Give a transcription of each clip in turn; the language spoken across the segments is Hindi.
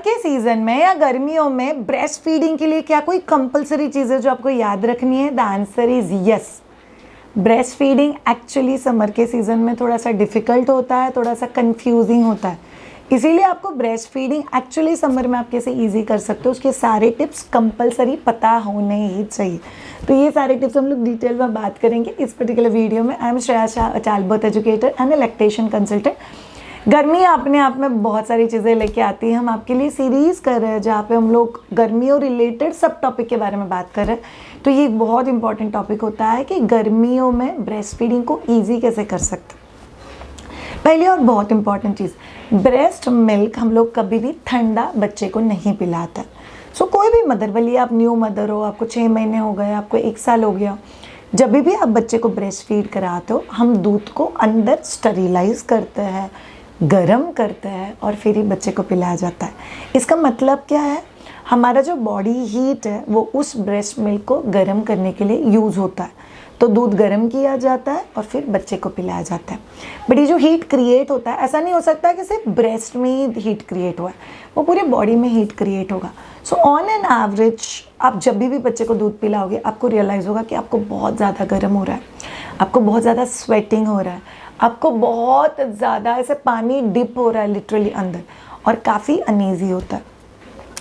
के सीजन में या गर्मियों में ब्रेस्ट फीडिंग के लिए क्या कोई कंपलसरी चीज़ है जो आपको याद रखनी है? The answer is yes. Breast feeding actually summer के सीज़न में थोड़ा सा डिफ़िकल्ट होता है, थोड़ा सा कंफ्यूजिंग होता है, इसीलिए आपको ब्रेस्ट फीडिंग एक्चुअली समर में आप कैसे ईजी कर सकते हो उसके सारे टिप्स कंपलसरी पता होने ही चाहिए। तो ये सारे टिप्स हम लोग डिटेल में बात करेंगे इस पर्टिकुलर वीडियो में। I am Shreya Chalbot, educator and lactation consultant. गर्मी अपने आप में बहुत सारी चीज़ें लेके आती है। हम आपके लिए सीरीज़ कर रहे हैं जहाँ पे हम लोग गर्मियों रिलेटेड सब टॉपिक के बारे में बात कर रहे हैं। तो ये एक बहुत इंपॉर्टेंट टॉपिक होता है कि गर्मियों में ब्रेस्ट फीडिंग को ईजी कैसे कर सकते हैं। पहली और बहुत इंपॉर्टेंट चीज़, ब्रेस्ट मिल्क हम लोग कभी भी ठंडा बच्चे को नहीं पिलाता। सो कोई भी मदर, भले आप न्यू मदर हो, आपको 6 महीने हो गए, आपको 1 साल हो गया, जब भी आप बच्चे को ब्रेस्ट फीड कराते हो, हम दूध को अंदर स्टरीलाइज करते हैं, गर्म करते हैं और फिर ही बच्चे को पिलाया जाता है। इसका मतलब क्या है? हमारा जो बॉडी हीट है वो उस ब्रेस्ट मिल्क को गर्म करने के लिए यूज़ होता है। तो दूध गर्म किया जाता है और फिर बच्चे को पिलाया जाता है। बट ये जो हीट क्रिएट होता है, ऐसा नहीं हो सकता कि सिर्फ ब्रेस्ट में ही हीट क्रिएट हुआ है, वो पूरे बॉडी में हीट क्रिएट होगा। सो ऑन एन एवरेज आप जब भी बच्चे को दूध पिलाओगे, आपको रियलाइज़ होगा कि आपको बहुत ज़्यादा गर्म हो रहा है, आपको बहुत ज़्यादा स्वेटिंग हो रहा है, आपको बहुत ज़्यादा ऐसे पानी डिप हो रहा है लिटरली अंदर, और काफ़ी अनईजी होता है।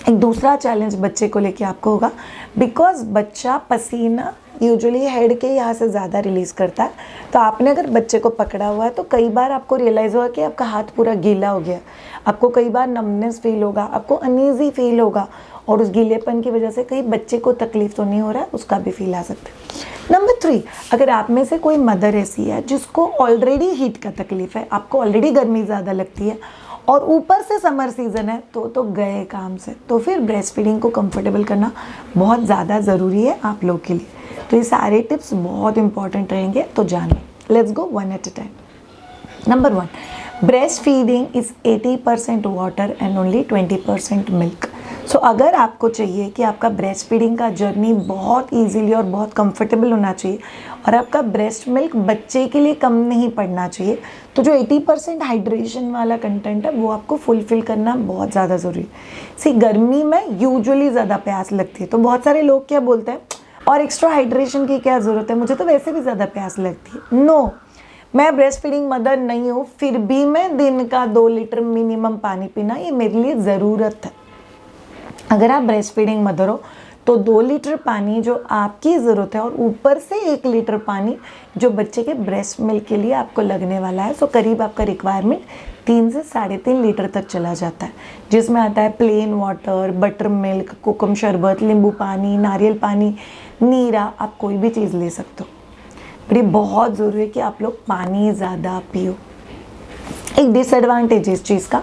एक दूसरा चैलेंज बच्चे को लेके आपको होगा, बिकॉज बच्चा पसीना यूजुअली हेड के यहाँ से ज़्यादा रिलीज़ करता है। तो आपने अगर बच्चे को पकड़ा हुआ है तो कई बार आपको रियलाइज़ होगा कि आपका हाथ पूरा गीला हो गया, आपको कई बार नमनेस फील होगा, आपको अनईजी फील होगा, और उस गीलेपन की वजह से कहीं बच्चे को तकलीफ तो नहीं हो रहा है, उसका भी फील आ सकता है। नंबर 3, अगर आप में से कोई मदर ऐसी है जिसको ऑलरेडी हीट का तकलीफ है, आपको ऑलरेडी गर्मी ज़्यादा लगती है और ऊपर से समर सीज़न है, तो गए काम से, तो फिर ब्रेस्ट फीडिंग को कंफर्टेबल करना बहुत ज़्यादा ज़रूरी है आप लोग के लिए। तो ये सारे टिप्स बहुत इंपॉर्टेंट रहेंगे, तो जानिए। Let's go one at a time. Number 1, breast feeding is 80% water and only 20% milk. So अगर आपको चाहिए कि आपका ब्रेस्ट फीडिंग का जर्नी बहुत ईजीली और बहुत कंफर्टेबल होना चाहिए और आपका ब्रेस्ट मिल्क बच्चे के लिए कम नहीं पड़ना चाहिए, तो जो 80% हाइड्रेशन वाला कंटेंट है वो आपको फुलफिल करना बहुत ज़्यादा ज़रूरी है। सी गर्मी में यूजुअली ज़्यादा प्यास लगती है, तो बहुत सारे लोग क्या बोलते हैं, और एक्स्ट्रा हाइड्रेशन की क्या ज़रूरत है, मुझे तो वैसे भी ज़्यादा प्यास लगती है। नो, मैं ब्रेस्ट फीडिंग मदर नहीं हूँ, फिर भी मैं दिन का 2 लीटर मिनिमम पानी पीना ये मेरे लिए ज़रूरत है। अगर आप ब्रेस्ट फीडिंग मदर हो तो 2 लीटर पानी जो आपकी ज़रूरत है और ऊपर से 1 लीटर पानी जो बच्चे के ब्रेस्ट मिल्क के लिए आपको लगने वाला है, सो करीब आपका रिक्वायरमेंट 3 से 3.5 लीटर तक चला जाता है, जिसमें आता है प्लेन वाटर, बटर मिल्क, कोकम शरबत, नींबू पानी, नारियल पानी, नीरा, आप कोई भी चीज़ ले सकते हो। बट ये बहुत ज़रूरी है कि आप लोग पानी ज़्यादा पियो। एक डिसएडवांटेज इस चीज़ का,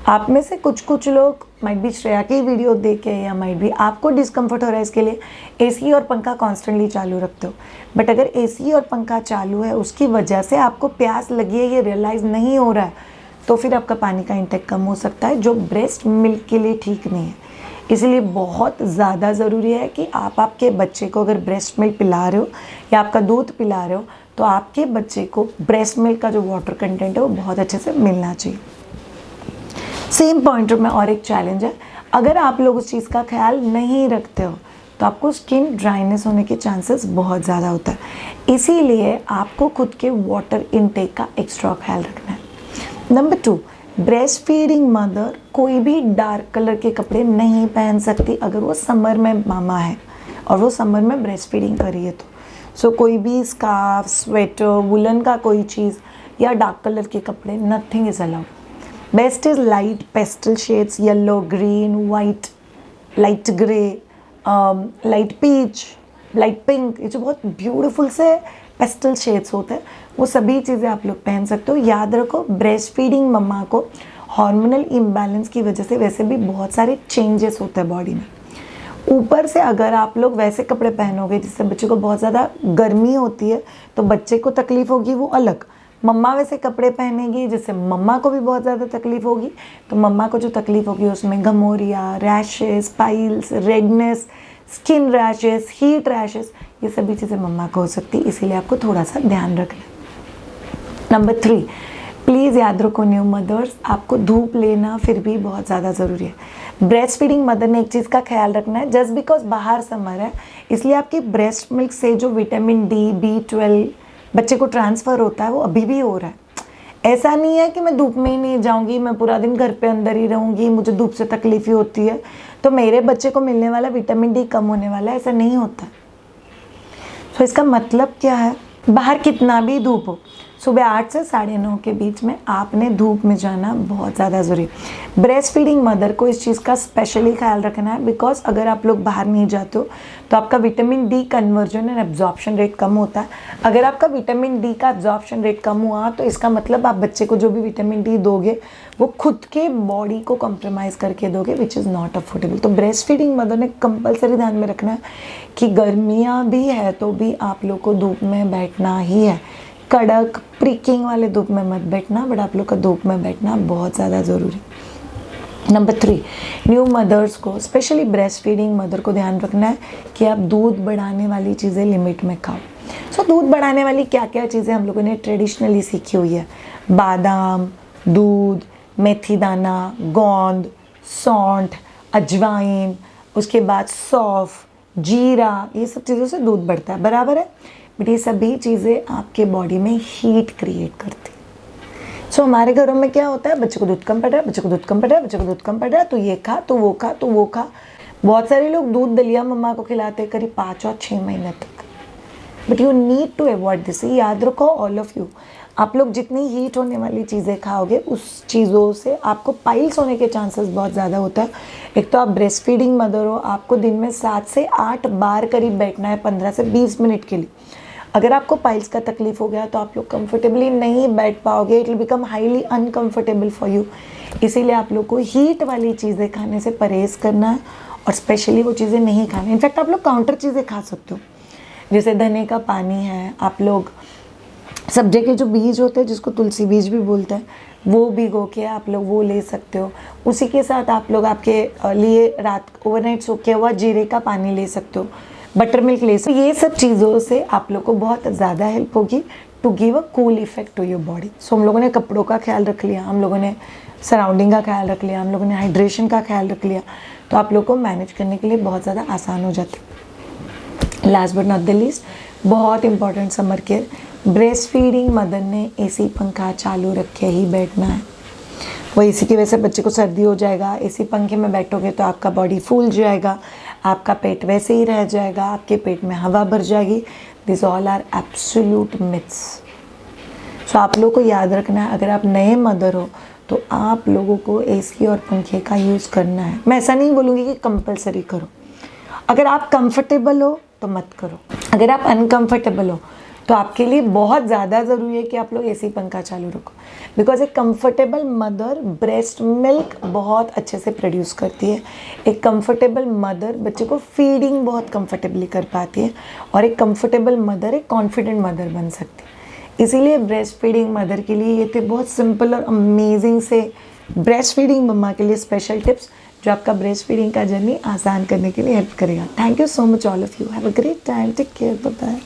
आप में से कुछ लोग माइट भी श्रेया की वीडियो देख के या माइट भी आपको डिस्कम्फर्ट हो रहा है इसके लिए एसी और पंखा कॉन्स्टेंटली चालू रखते हो। बट अगर एसी और पंखा चालू है, उसकी वजह से आपको प्यास लगी है, ये रियलाइज़ नहीं हो रहा है, तो फिर आपका पानी का इंटेक कम हो सकता है, जो ब्रेस्ट मिल्क के लिए ठीक नहीं है। इसलिए बहुत ज़्यादा ज़रूरी है कि आप आपके बच्चे को अगर ब्रेस्ट मिल्क पिला रहे हो या आपका दूध पिला रहे हो, तो आपके बच्चे को ब्रेस्ट मिल्क का जो वाटर कंटेंट है वो बहुत अच्छे से मिलना चाहिए। सेम पॉइंट में और एक चैलेंज है, अगर आप लोग उस चीज़ का ख्याल नहीं रखते हो तो आपको स्किन ड्राइनेस होने के चांसेस बहुत ज़्यादा होता है। इसीलिए आपको खुद के वाटर इनटेक का एक्स्ट्रा ख्याल रखना है। नंबर 2, ब्रेस्ट फीडिंग मदर कोई भी डार्क कलर के कपड़े नहीं पहन सकती अगर वो समर में मामा है और वो समर में ब्रेस्ट फीडिंग कर रही है तो। सो कोई भी स्कार्फ, स्वेटर, वुलन का कोई चीज़ या डार्क कलर के कपड़े, nothing is allowed. Best is light pastel shades, yellow, green, white, light grey, light peach, light pink, ये जो बहुत ब्यूटीफुल से पेस्टल शेड्स होते हैं, वो सभी चीज़ें आप लोग पहन सकते हो। याद रखो, ब्रेस्ट फीडिंग मम्मा को हार्मोनल इम्बैलेंस की वजह से वैसे भी बहुत सारे चेंजेस होते हैं बॉडी में। ऊपर से अगर आप लोग वैसे कपड़े पहनोगे जिससे बच्चे को बहुत ज़्यादा गर्मी होती है, तो बच्चे को तकलीफ़ होगी, वो अलग। मम्मा वैसे कपड़े पहनेगी जिससे मम्मा को भी बहुत ज़्यादा तकलीफ़ होगी, तो मम्मा को जो तकलीफ़ होगी उसमें गमोरिया, rashes, piles, redness, skin rashes, heat rashes, ये सभी चीज़ें मम्मा को हो सकती है। इसीलिए आपको थोड़ा सा ध्यान रखना है। नंबर 3, प्लीज़ याद रखो न्यू मदर्स, आपको धूप लेना फिर भी बहुत ज़्यादा ज़रूरी है। ब्रेस्ट फीडिंग मदर ने एक चीज़ का ख्याल रखना है, जस्ट बिकॉज बाहर समर है इसलिए आपकी ब्रेस्ट मिल्क से जो विटामिन डी, B12 बच्चे को ट्रांसफ़र होता है वो अभी भी हो रहा है। ऐसा नहीं है कि मैं धूप में ही नहीं जाऊंगी, मैं पूरा दिन घर पे अंदर ही रहूंगी, मुझे धूप से तकलीफ ही होती है तो मेरे बच्चे को मिलने वाला विटामिन डी कम होने वाला है, ऐसा नहीं होता। तो इसका मतलब क्या है, बाहर कितना भी धूप हो, सुबह 8 से 9:30 के बीच में आपने धूप में जाना बहुत ज़्यादा ज़रूरी है। ब्रेस्ट फीडिंग मदर को इस चीज़ का स्पेशली ख्याल रखना है, बिकॉज अगर आप लोग बाहर नहीं जाते हो तो आपका vitamin D conversion and absorption rate कम होता है। अगर आपका विटामिन डी का एब्जॉर्प्शन रेट कम हुआ तो इसका मतलब आप बच्चे को जो भी विटामिन डी दोगे वो खुद के बॉडी को कॉम्प्रोमाइज़ करके दोगे, विच इज़ नॉट अफोर्डेबल। तो ब्रेस्ट फीडिंग मदर ने कंपलसरी ध्यान में रखना है कि गर्मियाँ भी है तो भी आप लोग को धूप में बैठना ही है। कड़क प्रिकिंग वाले धूप में मत बैठना, बट आप लोग का धूप में बैठना बहुत ज़्यादा ज़रूरी। नंबर 3, न्यू मदर्स को, स्पेशली ब्रेस्ट फीडिंग मदर को ध्यान रखना है कि आप दूध बढ़ाने वाली चीज़ें लिमिट में खाओ। सो दूध बढ़ाने वाली क्या क्या चीज़ें हम लोगों ने ट्रेडिशनली सीखी हुई है, बादाम, दूध, मेथी दाना, गोंद, सौंठ, अजवाइन, उसके बाद सौंफ, जीरा, ये सब चीज़ों से दूध बढ़ता है, बराबर है। बट ये सभी चीज़ें आपके बॉडी में हीट क्रिएट करती है। सो हमारे घरों में क्या होता है, बच्चे को दूध कम पड़ रहा है, बच्चे को दूध कम पड़ रहा है, बच्चे को दूध कम पड़ रहा है, तो ये खा, तो वो खा, तो वो खा। बहुत सारे लोग दूध दलिया मम्मा को खिलाते हैं करीब 5 और 6 महीने तक। But you need to avoid this. याद रखो ऑल ऑफ यू, आप लोग जितनी हीट होने वाली चीज़ें खाओगे उस चीज़ों से आपको पाइल्स होने के चांसेस बहुत ज़्यादा होता है। एक तो आप ब्रेस्ट फीडिंग मदर हो, आपको दिन में 7 से 8 बार करीब बैठना है 15 से 20 मिनट के लिए। अगर आपको पाइल्स का तकलीफ हो गया तो आप लोग कंफर्टेबली नहीं बैठ पाओगे, it will become highly uncomfortable for you. इसीलिए आप लोग को हीट वाली चीज़ें खाने से परहेज़ करना है और स्पेशली वो चीज़ें नहीं खानी। इनफैक्ट आप लोग काउंटर चीज़ें खा सकते हो, जैसे धनिया का पानी है, आप लोग सब्जे के जो बीज होते हैं जिसको तुलसी बीज भी बोलते हैं वो भिगो के आप लोग वो ले सकते हो। उसी के साथ आप लोग आपके लिए रात ओवरनाइट सोखे हुआ जीरे का पानी ले सकते हो, बटर मिल्क ले सकते हो। ये सब चीज़ों से आप लोग को बहुत ज़्यादा हेल्प होगी to give a cool effect to your body. So हम लोगों ने कपड़ों का ख्याल रख लिया, हम लोगों ने सराउंडिंग का ख्याल रख लिया, हम लोगों ने हाइड्रेशन का ख्याल रख लिया, तो आप लोग को मैनेज करने के लिए बहुत ज़्यादा आसान हो जाती है। Last but not the least, बहुत important summer care, breast feeding mother ने एसी पंखा चालू रखे ही बैठना है। वो एसी की वजह से बच्चे को सर्दी हो जाएगा, एसी पंखे में बैठोगे तो आपका बॉडी फूल जाएगा, आपका पेट वैसे ही रह जाएगा, आपके पेट में हवा भर जाएगी। This all are absolute myths. So आप लोगों को याद रखना है, अगर आप नए मदर हो तो आप लोगों को एसी और पंखे का यूज़ करना है। मैं ऐसा नहीं बोलूँगी कि कंपलसरी करो, अगर आप कंफर्टेबल हो तो मत करो, अगर आप अनकंफर्टेबल हो तो आपके लिए बहुत ज़्यादा ज़रूरी है कि आप लोग एसी पंखा चालू रखो। बिकॉज एक कंफर्टेबल मदर ब्रेस्ट मिल्क बहुत अच्छे से प्रोड्यूस करती है, एक कंफर्टेबल मदर बच्चे को फीडिंग बहुत कंफर्टेबली कर पाती है, और एक कंफर्टेबल मदर एक कॉन्फिडेंट मदर बन सकती है। इसीलिए ब्रेस्ट फीडिंग मदर के लिए ये थे बहुत सिंपल और अमेजिंग से ब्रेस्ट फीडिंग मम्मा के लिए स्पेशल टिप्स जो आपका ब्रेस्ट फीडिंग का जर्नी आसान करने के लिए हेल्प करेगा। Thank you so much all of you, have a great time, take care, bye bye.